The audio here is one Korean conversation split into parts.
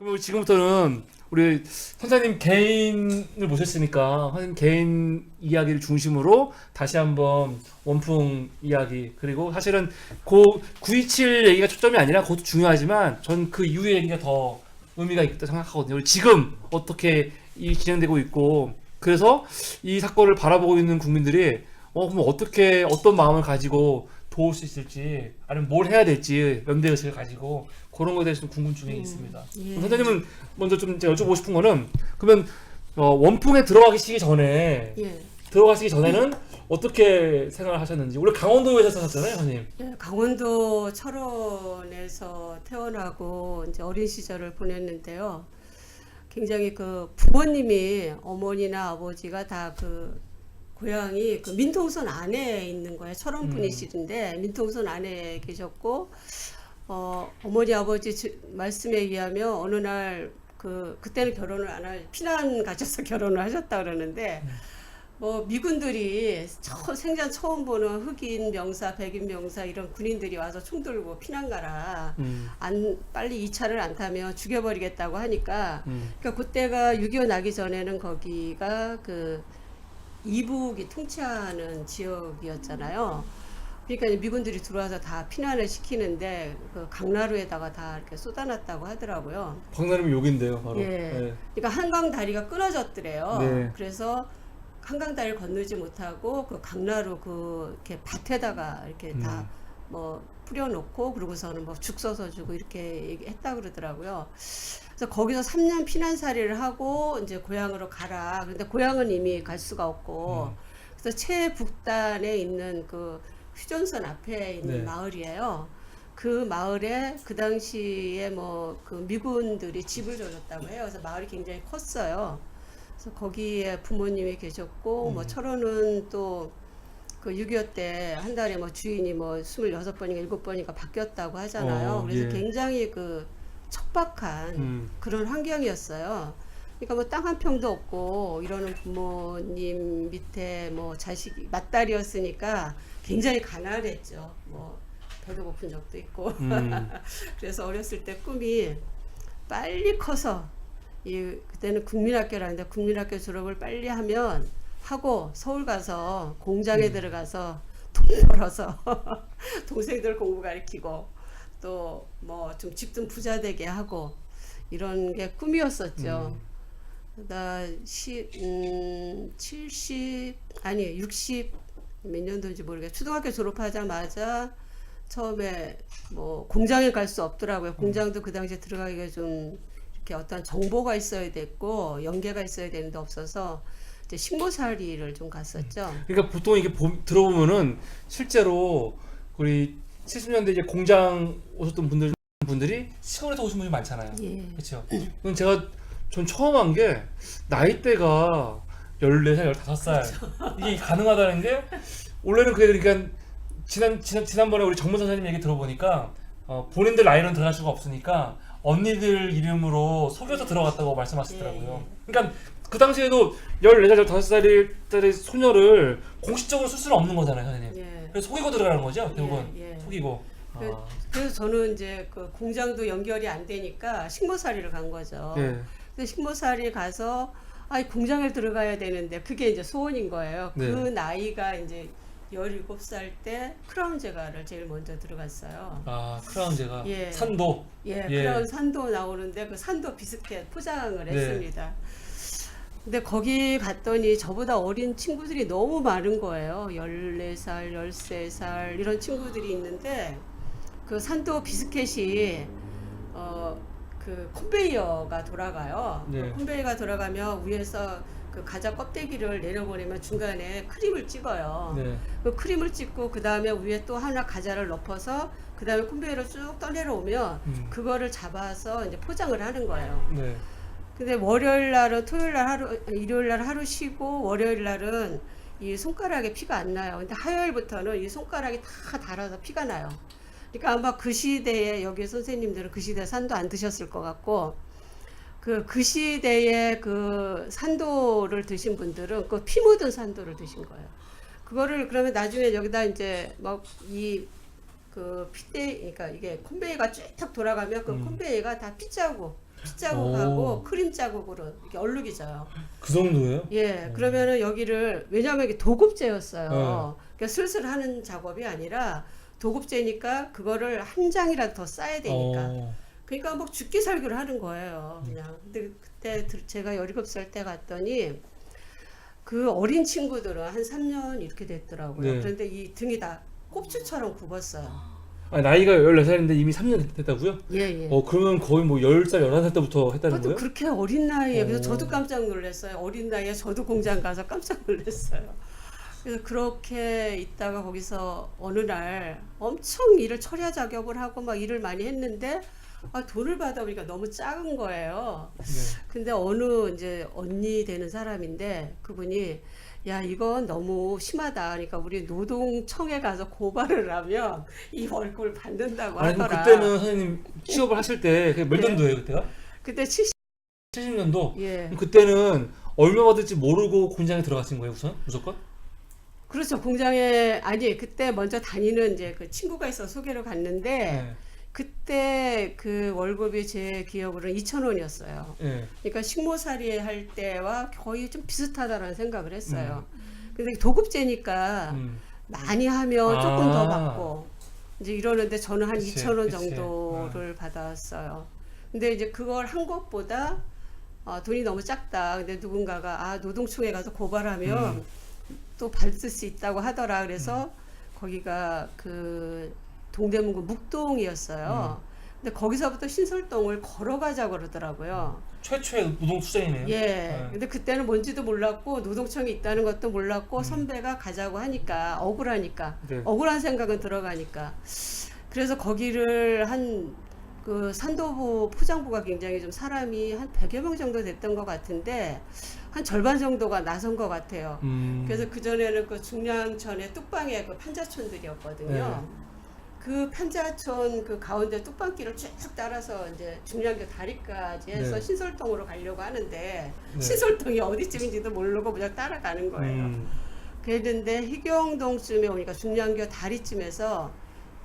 그리고 지금부터는 우리 선생님 개인을 모셨으니까 선생님 개인 이야기를 중심으로 다시 한번 원풍 이야기, 그리고 사실은 그 927 얘기가 초점이 아니라 그것도 중요하지만 전 그 이후의 얘기가 더 의미가 있다고 생각하거든요. 지금 어떻게 이 진행되고 있고, 그래서 이 사건을 바라보고 있는 국민들이 그럼 어떻게 어떤 마음을 가지고 도울 수 있을지, 아니면 뭘 해야 될지 연대의식을 가지고 그런 거에 대해서 좀 궁금증이 있습니다. 예. 선생님은 먼저 좀 제가 여쭤보고 싶은 거는, 그러면 원풍에 들어가시기 전에 예. 들어가시기 전에는 어떻게 생활을 하셨는지. 원래 강원도에서 사셨잖아요, 선생님. 예, 강원도 철원에서 태어나고 이제 어린 시절을 보냈는데요. 굉장히 그 부모님이, 어머니나 아버지가 다 그 고향이 그 민통선 안에 있는 거예요. 철원 분이시던데 민통선 안에 계셨고, 어머니 아버지 말씀에 의하면 어느 날 그때는 결혼을 안 할, 피난 가셔서 결혼을 하셨다 그러는데, 뭐 미군들이 생전 처음 보는 흑인 병사, 백인 병사 이런 군인들이 와서 총 들고 피난 가라. 빨리 이 차를 안 타면 죽여버리겠다고 하니까. 그러니까 그때가 6.25 나기 전에는 거기가 그 이북이 통치하는 지역이었잖아요. 그러니까 이제 미군들이 들어와서 다 피난을 시키는데 그 강나루에다가 다 이렇게 쏟아놨다고 하더라고요. 강나루면 욕인데요, 바로. 예. 네. 그러니까 한강 다리가 끊어졌더래요. 네. 그래서 한강 다리를 건너지 못하고 그 강나루 이렇게 밭에다가 이렇게 다 뭐 뿌려놓고, 그러고서는 뭐 죽 써서 주고 이렇게 했다 그러더라고요. 그래서 거기서 3년 피난살이를 하고 이제 고향으로 가라. 그런데 고향은 이미 갈 수가 없고, 그래서 최북단에 있는 그 휴전선 앞에 있는 네. 마을이에요. 그 마을에 그 당시에 뭐 그 미군들이 집을 줘줬다고 해요. 그래서 마을이 굉장히 컸어요. 그래서 거기에 부모님이 계셨고, 뭐 철원은 또 그 6.25 때 한 달에 뭐 주인이 뭐 26번인가 7번인가 바뀌었다고 하잖아요. 그래서 예. 굉장히 그 척박한 그런 환경이었어요. 그러니까 뭐 땅 한 평도 없고 이러는 부모님 밑에 뭐 자식이 맞딸이었으니까 굉장히 가난했죠. 뭐 배도 고픈 적도 있고. 그래서 어렸을 때 꿈이 빨리 커서 그때는 국민학교라는데 국민학교 졸업을 빨리 하고 서울 가서 공장에 들어가서 돈 벌어서 동생들 공부 가르치고 또 뭐 좀 집 좀 부자 되게 하고 이런 게 꿈이었었죠. 나 60 몇 년도인지 모르겠어요. 초등학교 졸업하자마자 처음에 뭐 공장에 갈 수 없더라고요. 공장도 그 당시에 들어가기가 좀 이렇게 어떤 정보가 있어야 됐고 연계가 있어야 되는데 없어서 이제 식모살이를 좀 갔었죠. 그러니까 보통 이게 들어보면은 실제로 우리 70년대 이제 공장 오셨던 분들이 시골에서 오신 분이 많잖아요. 예. 그렇죠. 그럼 전 처음 한 게 나이대가 14살, 15살 이게 가능하다는 게, 원래는 그러니까 지난번에 우리 정문 선생님 얘기 들어보니까 본인들 나이로는 들어갈 수가 없으니까 언니들 이름으로 속여서 들어갔다고 말씀하시더라고요. 그러니까 그 당시에도 14살, 15살짜리 소녀를 공식적으로 쓸 수는 없는 거잖아요, 선생님. 예. 그래서 속이고 들어가는 거죠, 결국은. 예. 속이고. 그래서 저는 이제 그 공장도 연결이 안 되니까 식모살이를 간 거죠. 네. 근데 식모살이 가서 공장을 들어가야 되는데 그게 이제 소원인 거예요. 네. 그 나이가 이제 17살 때 크라운 제가를 제일 먼저 들어갔어요. 크라운 제가. 예. 산도. 예, 예. 크라운 산도 나오는데 그 산도 비스켓 포장을 네. 했습니다. 근데 거기 갔더니 저보다 어린 친구들이 너무 많은 거예요. 14살, 13살 이런 친구들이 있는데 그 산도 비스켓이 그 컨베이어가 돌아가요. 네. 그 컨베이어가 돌아가면 위에서 그 과자 껍데기를 내려보내면 중간에 크림을 찍어요. 네. 그 크림을 찍고 그 다음에 위에 또 하나 과자를 엎어서 그 다음에 컨베이어를 쭉 떠내려오면 그거를 잡아서 이제 포장을 하는 거예요. 네. 근데 월요일 날은 토요일 날 하루, 일요일 날 하루 쉬고 월요일 날은 이 손가락에 피가 안 나요. 근데 화요일부터는 이 손가락이 다 닳아서 피가 나요. 그러니까 아마 그 시대에 여기 선생님들은 그 시대에 산도 안 드셨을 것 같고 그 시대에 그 산도를 드신 분들은 그 피 묻은 산도를 드신 거예요. 그거를 그러면 나중에 여기다 이제 막 그 피대, 그러니까 이게 컨베이어가 쭉 돌아가면 그 컨베이어가 다 피자고 피 자국하고 오. 크림 자국으로 이렇게 얼룩이 져요. 그 정도예요? 예, 그러면은 여기를 왜냐하면 이게 도급제였어요. 네. 그러니까 슬슬 하는 작업이 아니라 도급제니까 그거를 한 장이라도 더 쌓아야 되니까. 어. 그러니까 뭐 죽기 살기를 하는 거예요, 그냥. 근데 그때 제가 17살 때 갔더니 그 어린 친구들은 한 3년 이렇게 됐더라고요. 네. 그런데 이 등이 다 꼽추처럼 굽었어요. 아니, 나이가 14살인데 이미 3년 됐다고요? 예, 예. 그러면 거의 뭐 10살, 11살 때부터 했다는 그것도 거예요? 그렇게 어린 나이에 그래서 오. 저도 깜짝 놀랐어요. 어린 나이에 저도 공장 가서 깜짝 놀랐어요. 그래서 그렇게 있다가 거기서 어느 날 엄청 일을 철야 작업을 하고 막 일을 많이 했는데 돈을 받아보니까 너무 작은 거예요. 네. 근데 어느 이제 언니 되는 사람인데 그분이 야 이건 너무 심하다. 그러니까 우리 노동청에 가서 고발을 하면 이 월급을 받는다고 아니, 그럼 하더라. 그때는 선생님 취업을 하실 때 그게 몇 네. 년도예요, 그때가? 그때 70 70년도? 예. 그때는 얼마 받을지 모르고 공장에 들어가신 거예요, 우선? 무조건? 그렇죠. 공장에 아니 그때 먼저 다니는 이제 그 친구가 있어 소개로 갔는데 네. 그때 그 월급이 제 기억으로는 2,000원이었어요. 네. 그러니까 식모살이 할 때와 거의 좀 비슷하다라는 생각을 했어요. 근데 도급제니까 음. 많이 하면 조금 아. 더 받고 이제 이러는데 저는 한 그치, 2,000원 그치. 정도를 받았어요. 근데 이제 그걸 한 것보다 돈이 너무 작다. 근데 누군가가 노동청에 가서 고발하면 또 받을 수 있다고 하더라. 그래서 거기가 그 동대문구 묵동이었어요. 근데 거기서부터 신설동을 걸어가자고 그러더라고요. 최초의 노동 투쟁이네요. 예. 네. 근데 그때는 뭔지도 몰랐고 노동청이 있다는 것도 몰랐고 선배가 가자고 하니까 억울하니까 네. 억울한 생각은 들어가니까 그래서 거기를 한 그 산도부 포장부가 굉장히 좀 사람이 한 100여 명 정도 됐던 것 같은데 한 절반 정도가 나선 것 같아요. 그래서 그전에는 그 중량천의 뚝방에 그 판자촌들이었거든요. 네. 그 판자촌 그 가운데 뚝방길을 쭉 따라서 이제 중량교 다리까지 해서 네. 신설동으로 가려고 하는데 네. 신설동이 어디쯤인지도 모르고 그냥 따라가는 거예요. 그랬는데 희경동쯤에 오니까 중량교 다리쯤에서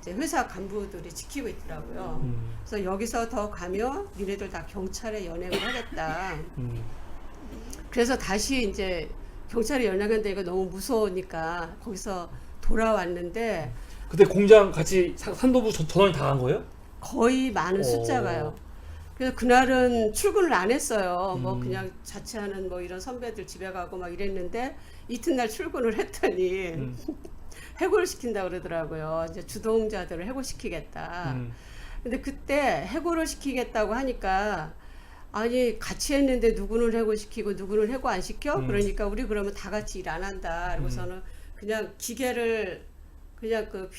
이제 회사 간부들이 지키고 있더라고요. 그래서 여기서 더 가면 니네들 다 경찰에 연행을 하겠다. 그래서 다시 이제 경찰에 연락했는데 이거 너무 무서우니까 거기서 돌아왔는데 그때 공장 같이 산도부 전원이 다 간 거예요? 거의 많은 오. 숫자가요. 그래서 그날은 출근을 안 했어요. 뭐 음. 그냥 자취하는 뭐 이런 선배들 집에 가고 막 이랬는데 이튿날 출근을 했더니 해고를 시킨다 그러더라고요. 이제 주동자들을 해고시키겠다. 근데 그때 해고를 시키겠다고 하니까 아니 같이 했는데 누구는 해고시키고 누구는 해고 안 시켜? 그러니까 우리 그러면 다 같이 일 안 한다. 그리고서는 그냥 기계를 그냥 그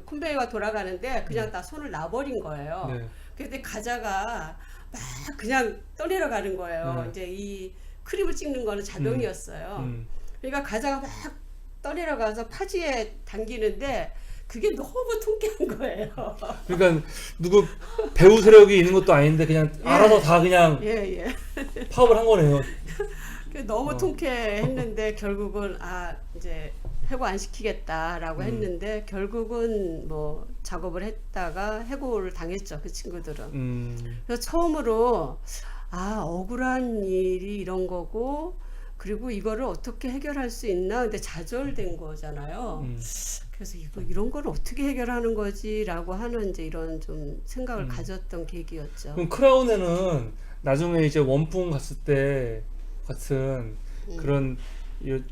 콘베이어가 돌아가는데 그냥 다 손을 놔버린 거예요. 네. 근데 가자가 막 그냥 떠내려 가는 거예요. 이제 이 크림을 찍는 거는 자동이었어요. 그러니까 가자가 막 떠내려 가서 파지에 당기는데 그게 너무 통쾌한 거예요. 그러니까 누구 배우 세력이 있는 것도 아닌데 그냥 예. 알아서 다 그냥 예. 파업을 한 거네요. 너무 통쾌했는데 결국은 이제 해고 안 시키겠다라고 했는데 결국은 뭐 작업을 했다가 해고를 당했죠. 그 친구들은. 그래서 처음으로 억울한 일이 이런 거고 그리고 이거를 어떻게 해결할 수 있나 근데 좌절된 거잖아요. 그래서 이런 걸 어떻게 해결하는 거지라고 하는 이제 이런 좀 생각을 가졌던 계기였죠. 그럼 크라운에는 나중에 이제 원풍 갔을 때 같은 그런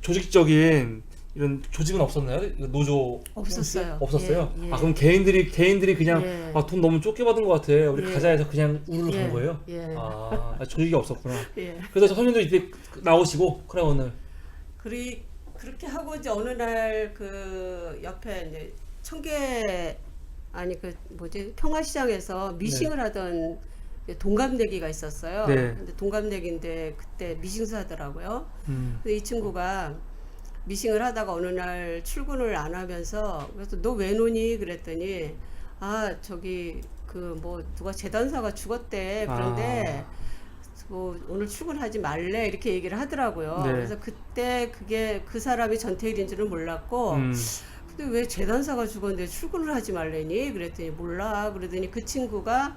조직적인 이런 조직은 없었나요? 이거 노조 없었어요. 없었어요. 예. 그럼 개인들이 그냥 예. 돈 너무 적게 받은 것 같아. 우리 예. 가자 해서 그냥 우르르 간 거예요. 예. 조직이 없었구나. 예. 그래서 선생님도 이때 나오시고 크라운을. 그렇게 하고 이제 어느 날 그 옆에 이제 평화시장에서 미싱을 하던 동갑내기가 있었어요. 네. 근데 동갑내기인데 그때 미싱수 하더라고요. 근데 이 친구가 미싱을 하다가 어느 날 출근을 안 하면서 그래서 너 왜 노니 그랬더니 누가 재단사가 죽었대. 그런데 뭐 오늘 출근하지 말래 이렇게 얘기를 하더라고요. 네. 그래서 그때 그게 그 사람이 전태일인 줄은 몰랐고 근데 왜 재단사가 죽었는데 출근을 하지 말래니 그랬더니 몰라. 그러더니 그 친구가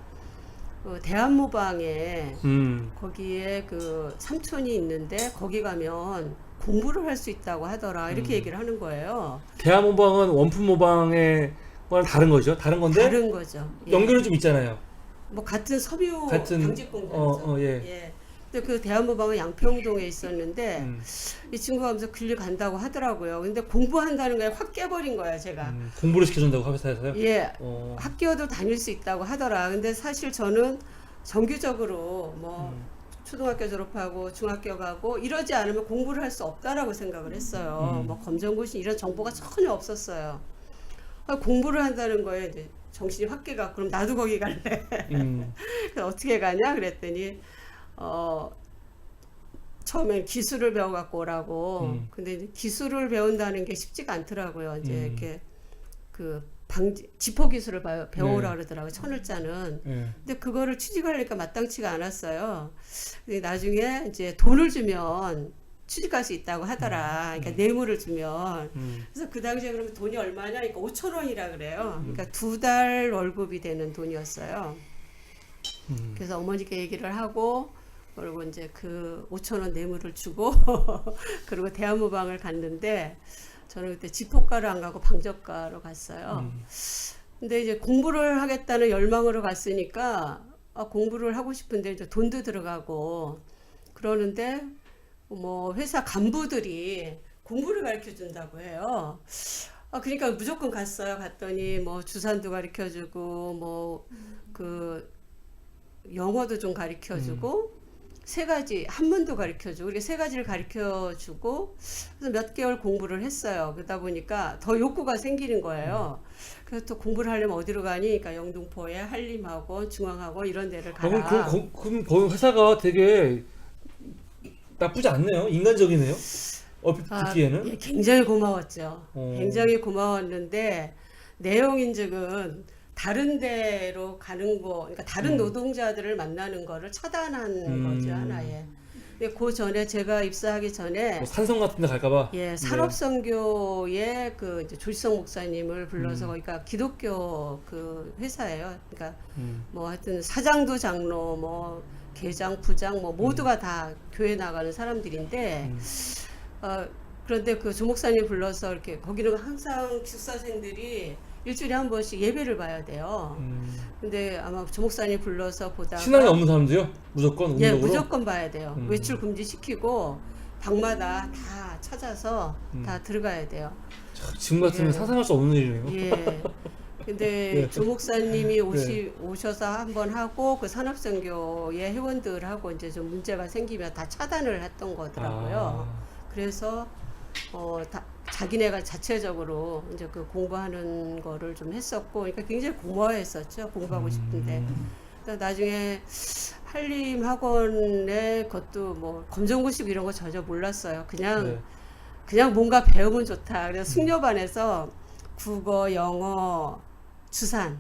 대한모방에 음. 거기에 그 삼촌이 있는데 거기 가면 공부를 할 수 있다고 하더라 이렇게 얘기를 하는 거예요. 대학 모방은 원품 모방의 거랑 다른 거죠? 다른 건데 다른 거죠. 예. 연결은 좀 있잖아요. 뭐 같은 섬유 같은 방직공단이죠. 예. 예. 근데 그 대한모방은 양평동에 있었는데 음. 이 친구가 하면서 길리 간다고 하더라고요. 근데 공부한다는 거에 확 깨버린 거야 제가. 공부를 시켜준다고 회사에서요? 예. 어. 학교도 다닐 수 있다고 하더라. 근데 사실 저는 정규적으로 뭐 초등학교 졸업하고 중학교 가고 이러지 않으면 공부를 할 수 없다라고 생각을 했어요. 뭐 검정고시 이런 정보가 전혀 없었어요. 공부를 한다는 거에 이제 정신이 확 깨가. 그럼 나도 거기 갈래. 그래서 어떻게 가냐 그랬더니 처음엔 기술을 배워갖고 오라고. 근데 이제 기술을 배운다는 게 쉽지가 않더라고요. 이제 이렇게 그 지포 기술을 배워오라 네. 그러더라고요. 천을자는. 예. 근데 그거를 취직하려니까 마땅치가 않았어요. 근데 나중에 이제 돈을 주면 취직할 수 있다고 하더라. 그러니까 뇌물을 주면. 그래서 그 당시에 그러면 돈이 얼마냐? 그러니까 5,000원이라 그래요. 그러니까 2달 월급이 되는 돈이었어요. 그래서 어머니께 얘기를 하고 그리고 이제 그 5,000원 뇌물을 주고 그리고 대한모방을 갔는데 저는 그때 지포과를 안 가고 방적과로 갔어요. 근데 이제 공부를 하겠다는 열망으로 갔으니까 공부를 하고 싶은데 이제 돈도 들어가고 그러는데 뭐 회사 간부들이 공부를 가르쳐 준다고 해요. 그러니까 무조건 갔어요. 갔더니 뭐 주산도 가르쳐 주고 뭐 그 영어도 좀 가르쳐 주고 세 가지 한문도 가르쳐 주고 이렇게 세 가지를 가르쳐 주고 그래서 몇 개월 공부를 했어요. 그러다 보니까 더 욕구가 생기는 거예요. 그래서 또 공부를 하려면 어디로 가니? 그러니까 영등포에 한림학원, 중앙학원 이런 데를 가라. 그럼 거기 회사가 되게 나쁘지 않네요. 인간적이네요. 얼핏 듣기에는. 예, 굉장히 고마웠죠. 어. 굉장히 고마웠는데 내용인즉은 다른 데로 가는 거, 그러니까 다른 노동자들을 만나는 거를 차단한 거죠 하나에. 근데 그 전에 제가 입사하기 전에 뭐 산성 같은 데 갈까봐. 예, 산업선교의 그 이제 조지성 목사님을 불러서 그러니까 기독교 그 회사예요. 그러니까 뭐 하여튼 사장도 장로, 뭐 계장, 부장 뭐 모두가 다 교회 나가는 사람들인데 그런데 그 조 목사님 불러서 이렇게 거기는 항상 기숙사생들이 일주일에 한 번씩 예배를 봐야 돼요. 근데 아마 조 목사님 불러서 보다가 신앙이 없는 사람도요? 무조건 예, 운동으로? 무조건 봐야 돼요. 외출 금지시키고 방마다 다 찾아서 다 들어가야 돼요. 지금 같으면 예. 상상할 수 없는 일이네요. 예. 근데 예. 조 목사님이 오셔서 한번 하고 그 산업선교의 회원들하고 이제 좀 문제가 생기면 다 차단을 했던 거더라고요. 그래서 자기네가 자체적으로 이제 그 공부하는 거를 좀 했었고, 그러니까 굉장히 고마워했었죠. 공부하고 싶은데. 그러니까 나중에 한림 학원의 것도 뭐 검정고시 이런 거 전혀 몰랐어요. 그냥 뭔가 배우면 좋다. 그래서 숙녀반에서 국어, 영어, 주산,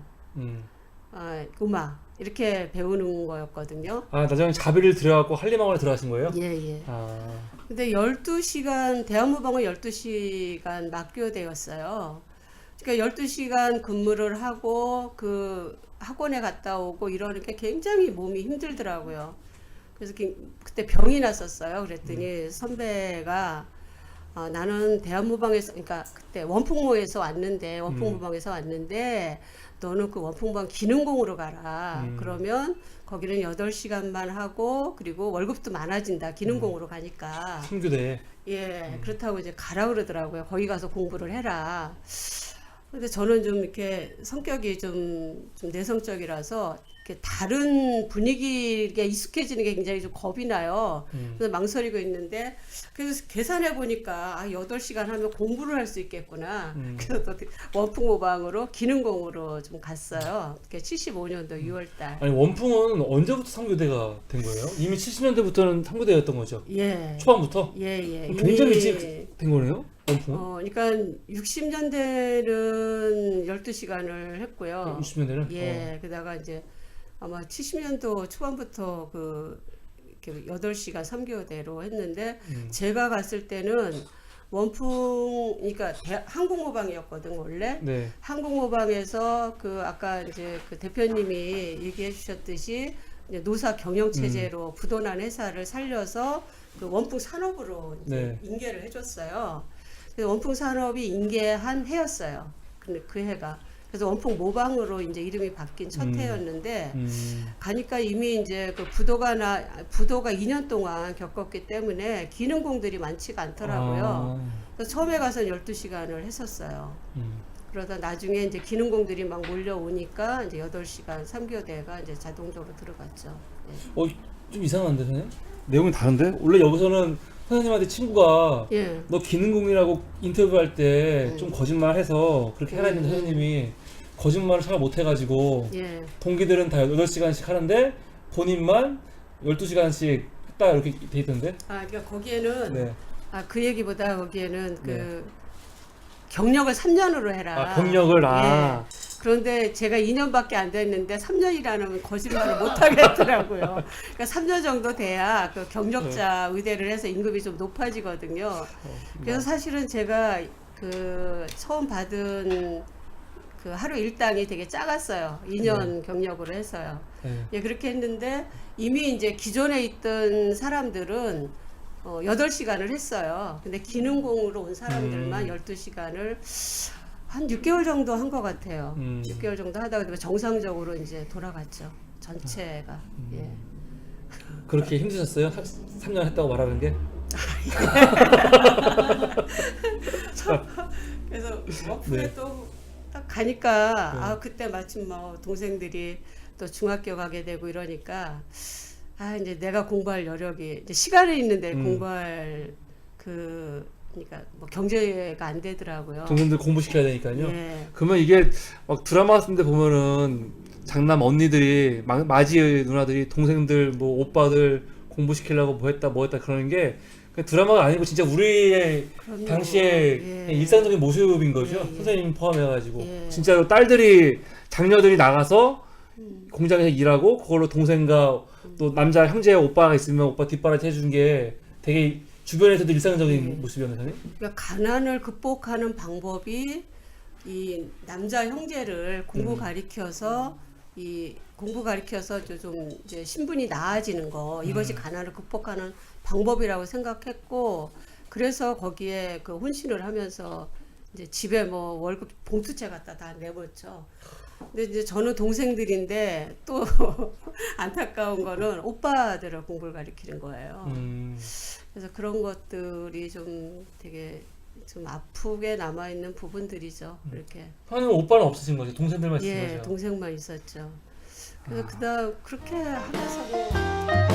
음악 이렇게 배우는 거였거든요. 나중에 자비를 들여갖고 한림학원에 들어가신 거예요? 예. 근데 12시간, 대학모방은 12시간 막교대였어요. 그러니까 12시간 근무를 하고 그 학원에 갔다 오고 이러니까 굉장히 몸이 힘들더라고요. 그래서 그때 병이 났었어요. 그랬더니 선배가 나는 대한모방에서, 그러니까 그때 원풍모에서 왔는데, 원풍모방에서 왔는데, 너는 그 원풍모방 기능공으로 가라. 그러면 거기는 8시간만 하고, 그리고 월급도 많아진다. 기능공으로 가니까. 청교대. 예, 그렇다고 이제 가라 그러더라고요. 거기 가서 공부를 해라. 근데 저는 좀 이렇게 성격이 좀 내성적이라서 이렇게 다른 분위기에 익숙해지는 게 굉장히 좀 겁이 나요. 그래서 망설이고 있는데 그래서 계산해 보니까 8시간 하면 공부를 할 수 있겠구나. 그래서 또 원풍모방으로 기능공으로 좀 갔어요. 75년도 6월 달. 아니 원풍은 언제부터 상교대가 된 거예요? 이미 70년대부터는 상교대였던 거죠? 예. 초반부터? 예. 굉장히 일찍 된 거네요? 원풍은? 그러니까 60년대는 12시간을 했고요. 60년대는? 예. 그러다가 이제 아마 70년도 초반부터 이렇게 8시간 3교대로 했는데 제가 갔을 때는 원풍 그러니까 한국모방이었거든 원래. 네. 한국모방에서 그 아까 이제 그 대표님이 얘기해 주셨듯이 이제 노사 경영 체제로 부도난 회사를 살려서 그 원풍 산업으로 이제 네. 인계를 해줬어요. 그래서 원풍 산업이 인계한 해였어요. 근데 그 해가 그래서 원풍 모방으로 이제 이름이 바뀐 첫 해였는데 가니까 이미 이제 그 부도가 2년 동안 겪었기 때문에 기능공들이 많지가 않더라고요. 그래서 처음에 가서는 12시간을 했었어요. 그러다 나중에 이제 기능공들이 막 몰려오니까 이제 8시간 3교대가 이제 자동적으로 들어갔죠. 네. 좀 이상한데 선생님? 내용이 다른데? 원래 여기서는 선생님한테 친구가 예. 너 기능공이라고 인터뷰할 때 좀 거짓말해서 그렇게 해라 했는데 선생님이 거짓말을 잘 못해가지고 예. 동기들은 다 8시간씩 하는데 본인만 12시간씩 했다 이렇게 돼 있던데? 아, 그러니까 거기에는 네. 그 얘기보다 거기에는 그 네. 경력을 3년으로 해라. 경력을 예. 그런데 제가 2년밖에 안 됐는데 3년이라는 거짓말을 못 하겠더라고요. 그러니까 3년 정도 돼야 그 경력자 의대를 해서 임금이 좀 높아지거든요. 그래서 사실은 제가 그 처음 받은 그 하루 일당이 되게 작았어요. 2년 경력으로 해서요. 네. 예, 그렇게 했는데 이미 이제 기존에 있던 사람들은 8시간을 했어요. 근데 기능공으로 온 사람들만 12시간을 한 6개월 정도 한 것 같아요. 6개월 정도 하다가 그다음에 정상적으로 이제 돌아갔죠. 전체가. 예. 그렇게 힘드셨어요? 3년 했다고 말하는 게? 그래서 워크에 네. 또 딱 가니까 그때 마침 뭐 동생들이 또 중학교 가게 되고 이러니까 이제 내가 공부할 여력이 이제 시간이 있는데 공부할 그러니까 뭐 경제가 안 되더라고요. 동생들 공부시켜야 되니까요. 예. 그러면 이게 막 드라마 같은 데 보면은 장남 언니들이 마지 누나들이 동생들 뭐 오빠들 공부시키려고 뭐 했다 그러는 게 그냥 드라마가 아니고 진짜 우리의 그럼요. 당시의 예. 그냥 일상적인 모습인 거죠. 예, 예. 선생님 포함해가지고 예. 진짜로 딸들이 장녀들이 나가서 공장에서 일하고 그걸로 동생과 또 남자 형제 오빠가 있으면 오빠 뒷바라지 해주는 게 되게 주변에서도 일상적인 모습이었나요, 선생님? 그러니까 가난을 극복하는 방법이 이 남자 형제를 공부 가리켜서 좀 이제 신분이 나아지는 거 이것이 가난을 극복하는 방법이라고 생각했고 그래서 거기에 그 혼신을 하면서 이제 집에 뭐 월급 봉투채 갖다 다 내놓죠. 근데 이제 저는 동생들인데 또 안타까운 거는 오빠들을 공부를 가리키는 거예요. 그래서 그런 것들이 좀 되게 좀 아프게 남아 있는 부분들이죠. 이렇게. 선생님 오빠는 없으신 거죠? 동생들만 있으신 예, 거죠? 동생만 있었죠. 그래서 그다음 그렇게 하면서